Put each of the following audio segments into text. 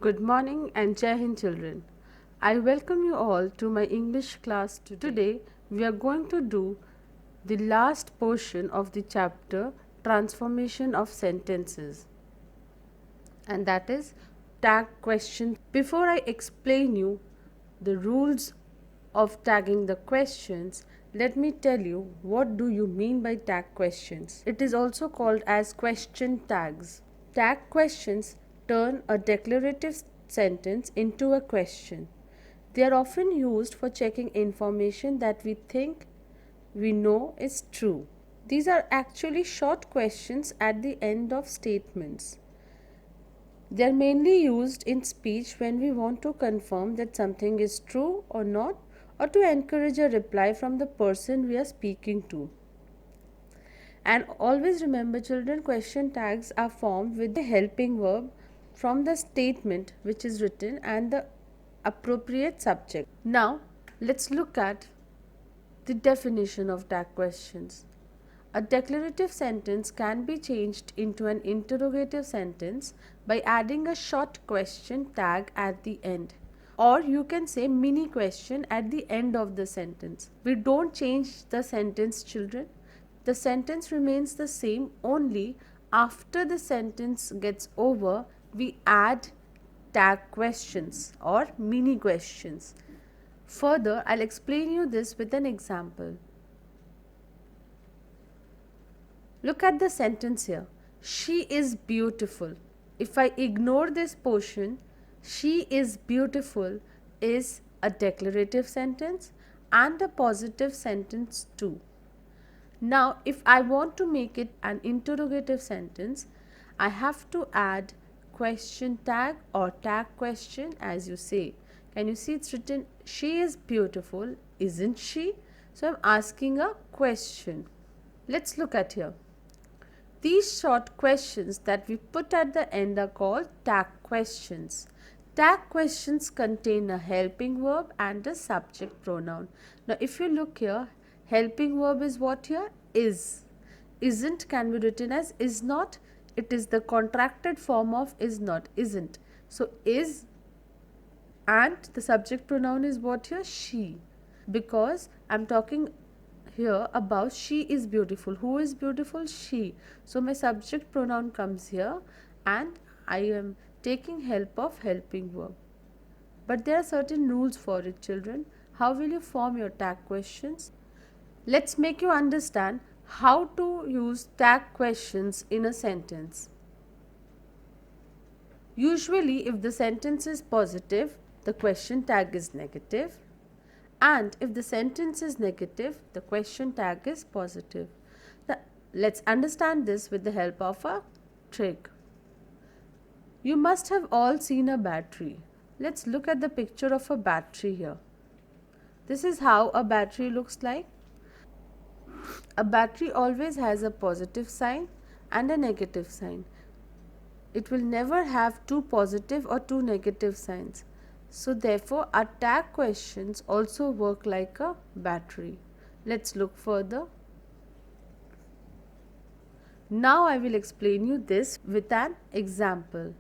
Good morning and Jai Hind children. I welcome you all to my English class today. Today we are going to do the last portion of the chapter Transformation of Sentences, and that is tag question. Before I explain you the rules of tagging the questions, let me tell you what do you mean by tag questions. It is also called as question tags. Tag questions turn a declarative sentence into a question. They are often used for checking information that we think we know is true. These are actually short questions at the end of statements. They are mainly used in speech when we want to confirm that something is true or not, or to encourage a reply from the person we are speaking to. And always remember, children, question tags are formed with the helping verb from the statement which is written and the appropriate subject. Now, let's look at the definition of tag questions. A declarative sentence can be changed into an interrogative sentence by adding a short question tag at the end. Or you can say mini question at the end of the sentence. We don't change the sentence, children. The sentence remains the same, only after the sentence gets over, we add tag questions or mini questions. Further, I'll explain you this with an example. Look at the sentence here. She is beautiful. If I ignore this portion, she is beautiful is a declarative sentence and a positive sentence too. Now, if I want to make it an interrogative sentence, I have to add question tag or tag question, as you say. Can you see it's written, she is beautiful, isn't she? So I'm asking a question. Let's look at here. These short questions that we put at the end are called tag questions. Tag questions contain a helping verb and a subject pronoun. Now if you look here, helping verb is what here? Is. Isn't can be written as is not. It is the contracted form of is not, isn't. So is, and the subject pronoun is what here? She. Because I'm talking here about she is beautiful. Who is beautiful? She. So my subject pronoun comes here and I am taking help of helping verb. But there are certain rules for it, children. How will you form your tag questions? Let's make you understand how to use tag questions in a sentence. Usually, if the sentence is positive, the question tag is negative. And if the sentence is negative, the question tag is positive. Now, let's understand this with the help of a trick. You must have all seen a battery. Let's look at the picture of a battery here. This is how a battery looks like. A battery always has a positive sign and a negative sign. It will never have two positive or two negative signs. So therefore, our tag questions also work like a battery. Let's look further. Now I will explain you this with an example.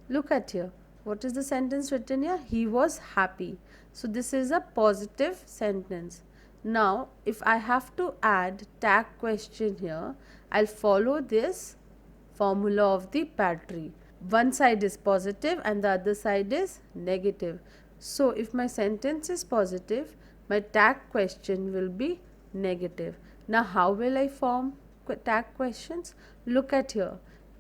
Look at here. What is the sentence written here? He was happy. So this is a positive sentence. Now if I have to add tag question here, I'll follow this formula of the battery. One side is positive and the other side is negative. So if my sentence is positive, my tag question will be negative. Now how will I form tag questions? Look at here.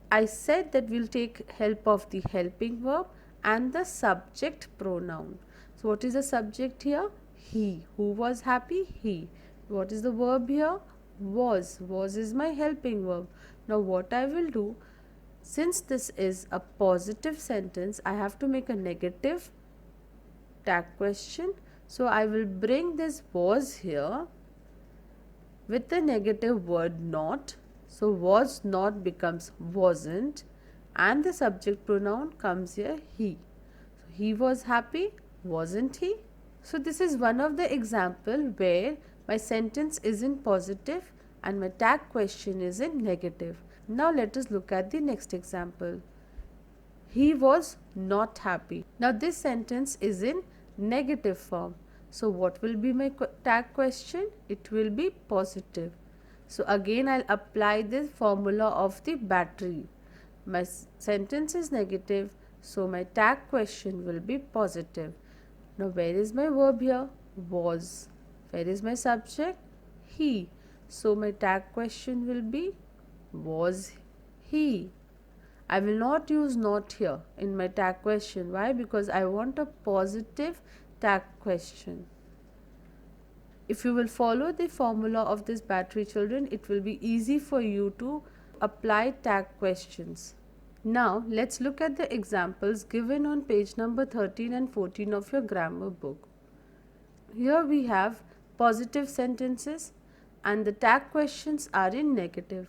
I said that we'll take help of the helping verb and the subject pronoun. So what is the subject here? He. Who was happy? He. What is the verb here? Was. Was is my helping verb. Now what I will do, since this is a positive sentence, I have to make a negative tag question. So I will bring this was here with the negative word not. So was not becomes wasn't and the subject pronoun comes here he. So he was happy, wasn't he? So this is one of the example where my sentence is in positive and my tag question is in negative. Now let us look at the next example. He was not happy. Now this sentence is in negative form. So what will be my tag question? It will be positive. So again I'll apply this formula of the battery. My sentence is negative, so my tag question will be positive. Now where is my verb here? Was. Where is my subject? He. So my tag question will be was he. I will not use not here in my tag question. Why? Because I want a positive tag question. If you will follow the formula of this battery, children, it will be easy for you to apply tag questions. Now let's look at the examples given on page number 13 and 14 of your grammar book. Here we have positive sentences and the tag questions are in negative.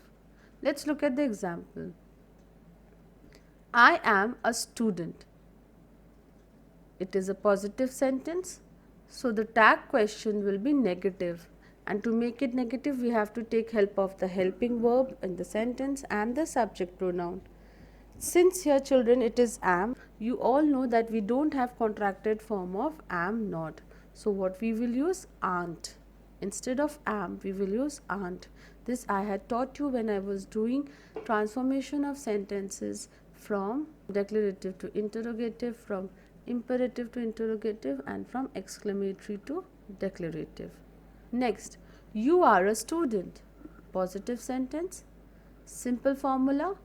Let's look at the example. I am a student. It is a positive sentence, so the tag question will be negative, and to make it negative we have to take help of the helping verb in the sentence and the subject pronoun. Since here, children, it is am, you all know that we don't have contracted form of am not. So what we will use? Aren't. Instead of am, we will use aren't. This I had taught you when I was doing transformation of sentences from declarative to interrogative, from imperative to interrogative, and from exclamatory to declarative. Next, you are a student. Positive sentence. Simple formula.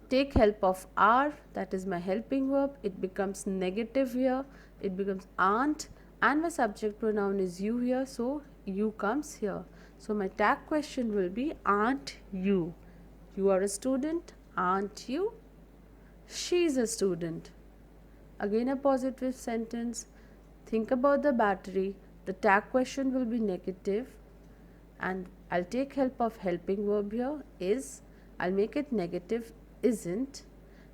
Take help of are, that is my helping verb. It becomes negative here. It becomes aren't, and my subject pronoun is you here, so you comes here. So my tag question will be aren't you. You are a student, aren't you? She is a student. Again a positive sentence. Think about the battery. The tag question will be negative, and I'll take help of helping verb here is. I'll make it negative, isn't,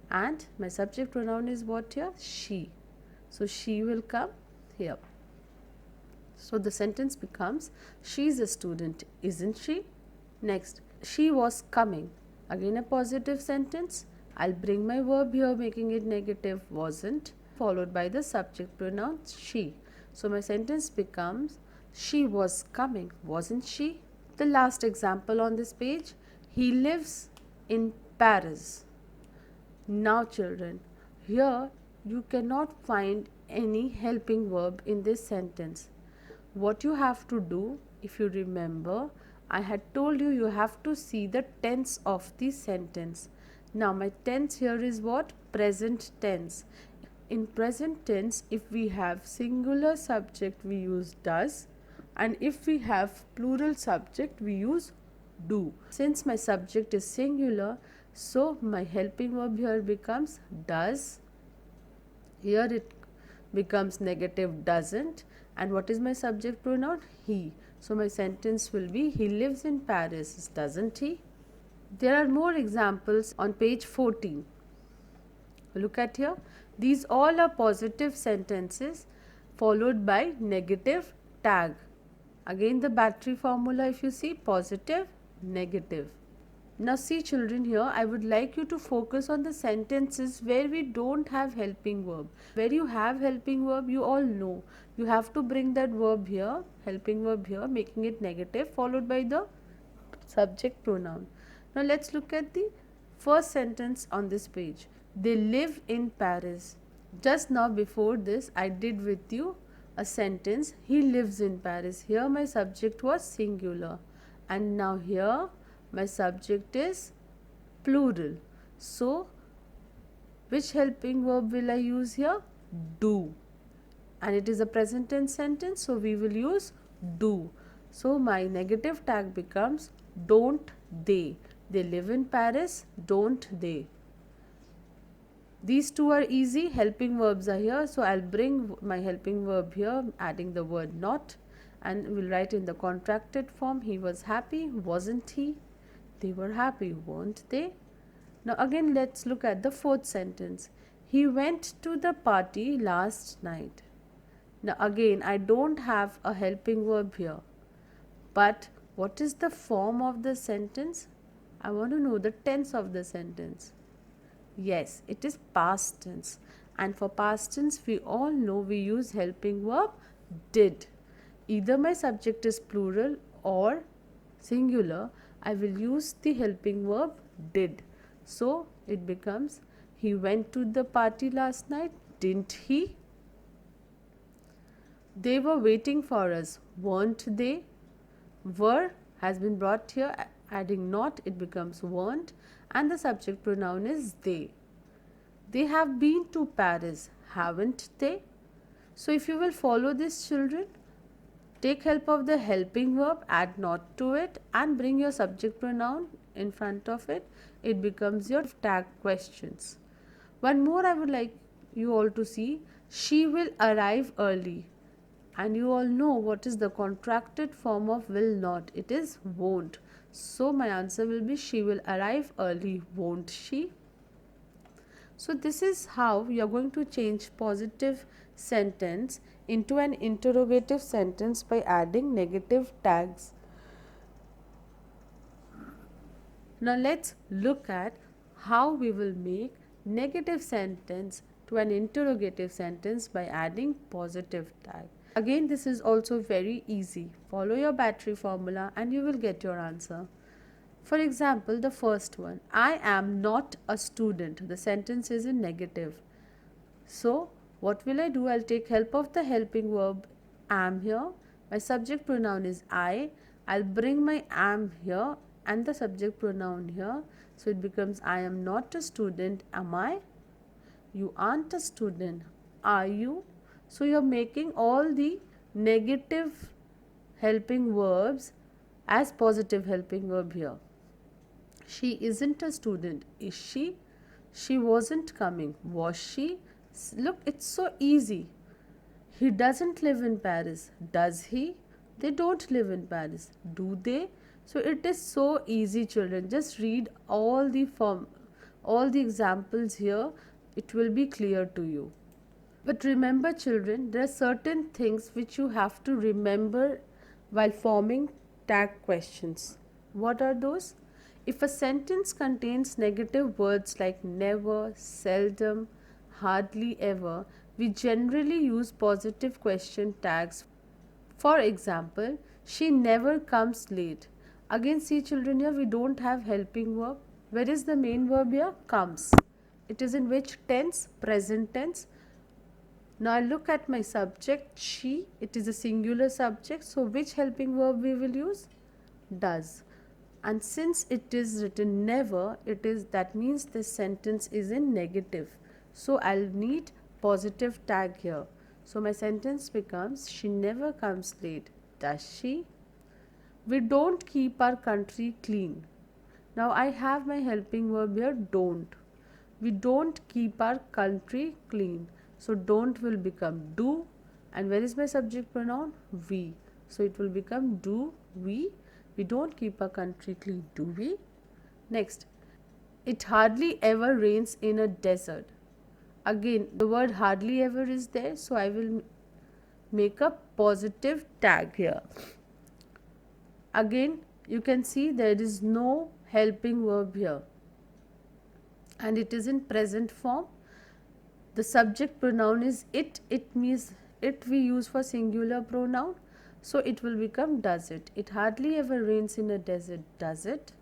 and my subject pronoun is what here? She. So she will come here. So the sentence becomes she's a student, isn't she? Next, she was coming. Again a positive sentence. I'll bring my verb here making it negative, wasn't, followed by the subject pronoun she. So my sentence becomes she was coming, wasn't she? The last example on this page, he lives in Paris. Now children, here you cannot find any helping verb in this sentence. What you have to do, if you remember, I had told you have to see the tense of the sentence. Now my tense here is what? Present tense. In present tense, if we have singular subject, we use does, and if we have plural subject, we use do. Since my subject is singular, so my helping verb here becomes does. Here it becomes negative, doesn't, and what is my subject pronoun? He. So my sentence will be he lives in Paris, doesn't he? There are more examples on page 14. Look at here. These all are positive sentences followed by negative tag. Again the battery formula, if you see, positive, negative. Now see children, here I would like you to focus on the sentences where we don't have helping verb. Where you have helping verb, you all know. You have to bring that verb here, helping verb here, making it negative, followed by the subject pronoun. Now let's look at the first sentence on this page. They live in Paris. Just now before this, I did with you a sentence, he lives in Paris. Here my subject was singular, and now here my subject is plural. So which helping verb will I use here? Do. And it is a present tense sentence, so we will use do. So my negative tag becomes don't they. They live in Paris, don't they? These two are easy. Helping verbs are here, so I'll bring my helping verb here, adding the word not, and we'll write in the contracted form. He was happy, wasn't he? They were happy, weren't they? Now again let's look at the fourth sentence. He went to the party last night. Now again I don't have a helping verb here, but what is the form of the sentence? I want to know the tense of the sentence. Yes, it is past tense. And for past tense, we all know we use helping verb did. Either my subject is plural or singular, I will use the helping verb did. So it becomes, he went to the party last night, didn't he? They were waiting for us, weren't they? Were has been brought here, adding not, it becomes weren't, and the subject pronoun is they. They have been to Paris, haven't they? So if you will follow this, children, take help of the helping verb, add not to it, and bring your subject pronoun in front of it. It becomes your tag questions. One more I would like you all to see. She will arrive early. And you all know what is the contracted form of will not. It is won't. So my answer will be, she will arrive early, won't she? So this is how you are going to change positive sentence into an interrogative sentence by adding negative tags. Now let's look at how we will make negative sentence to an interrogative sentence by adding positive tag. Again, this is also very easy. Follow your battery formula and you will get your answer. For example, the first one, I am not a student. The sentence is in negative. So, what will I do? I'll take help of the helping verb am here. My subject pronoun is I. I'll bring my am here and the subject pronoun here. So, it becomes, I am not a student. Am I? You aren't a student. Are you? So, you're making all the negative helping verbs as positive helping verb here. She isn't a student. Is she? She wasn't coming. Was she? Look, it's so easy. He doesn't live in Paris. Does he? They don't live in Paris. Do they? So it is so easy, children. Just read all the examples here. It will be clear to you. But remember, children, there are certain things which you have to remember while forming tag questions. What are those? If a sentence contains negative words like never, seldom, hardly ever, we generally use positive question tags. For example, she never comes late. Again, see, children, here we don't have helping verb. Where is the main verb here? Comes. It is in which tense? Present tense. Now I look at my subject, she. It is a singular subject. So which helping verb we will use? Does. And since it is written never, that means this sentence is in negative. So I'll need positive tag here. So my sentence becomes, she never comes late. Does she? We don't keep our country clean. Now I have my helping verb here, don't. We don't keep our country clean. So don't will become do. And where is my subject pronoun? We. So it will become do we. We don't keep our country clean, do we? Next, it hardly ever rains in a desert. Again, the word hardly ever is there, so I will make a positive tag here. Again, you can see there is no helping verb here. And it is in present form. The subject pronoun is it. It means it we use for singular pronoun. So it will become does it. It hardly ever rains in a desert, does it?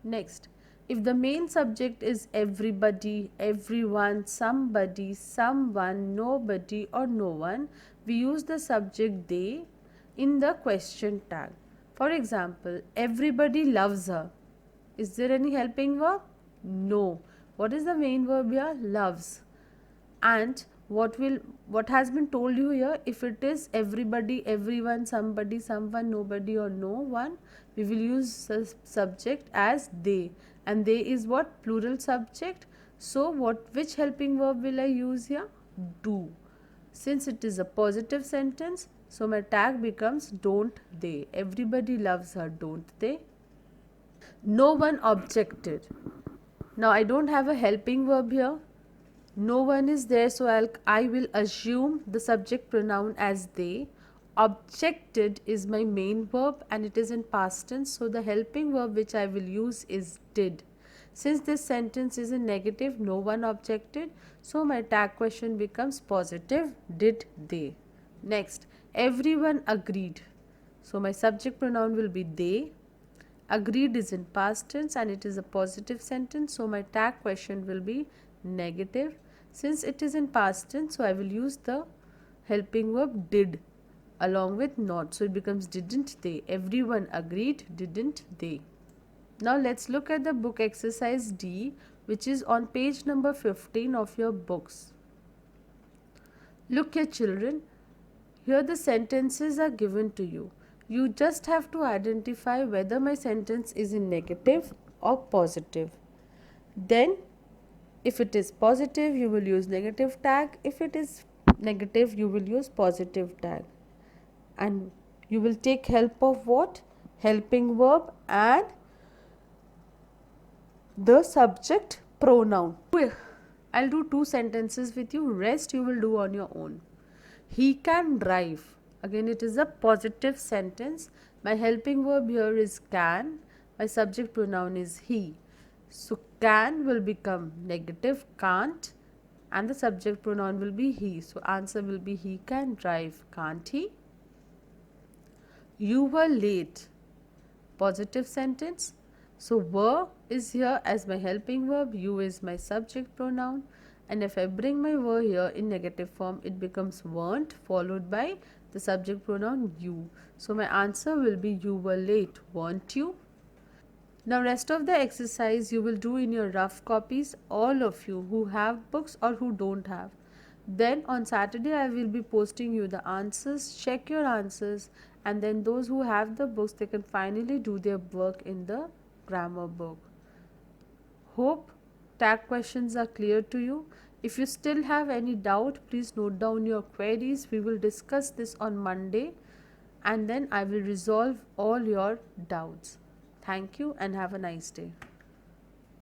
Next, if the main subject is everybody, everyone, somebody, someone, nobody or no one, we use the subject they in the question tag. For example, everybody loves her. Is there any helping verb? No. What is the main verb here? Loves. And what has been told you here, if it is everybody, everyone, somebody, someone, nobody or no one, we will use the subject as they, and they is what? Plural subject. So which helping verb will I use here? Do. Since it is a positive sentence, so my tag becomes don't they. Everybody loves her, don't they? No one objected. Now I don't have a helping verb here. No one is there, so I will assume the subject pronoun as they. Objected is my main verb and it is in past tense, so the helping verb which I will use is did. Since this sentence is in negative, no one objected, so my tag question becomes positive, did they. Next, everyone agreed, so my subject pronoun will be they. Agreed is in past tense and it is a positive sentence, so my tag question will be negative. Since it is in past tense, so I will use the helping verb did along with not, so it becomes didn't they. Everyone agreed, didn't they. Now let's look at the book exercise D, which is on page number 15 of your books. Look here children, here the sentences are given to you. You just have to identify whether my sentence is in negative or positive. Then if it is positive, you will use negative tag. If it is negative, you will use positive tag. And you will take help of what? Helping verb and the subject pronoun. I'll do 2 sentences with you, rest you will do on your own. He can drive. Again, it is a positive sentence. My helping verb here is can. My subject pronoun is he. So can will become negative, can't, and the subject pronoun will be he. So answer will be he can drive, can't he? You were late. Positive sentence. So were is here as my helping verb, you is my subject pronoun, and if I bring my were here in negative form, it becomes weren't followed by the subject pronoun you. So my answer will be you were late, weren't you? Now rest of the exercise you will do in your rough copies, all of you who have books or who don't have. Then on Saturday I will be posting you the answers, check your answers, and then those who have the books, they can finally do their work in the grammar book. Hope tag questions are clear to you. If you still have any doubt, please note down your queries. We will discuss this on Monday and then I will resolve all your doubts. Thank you and have a nice day.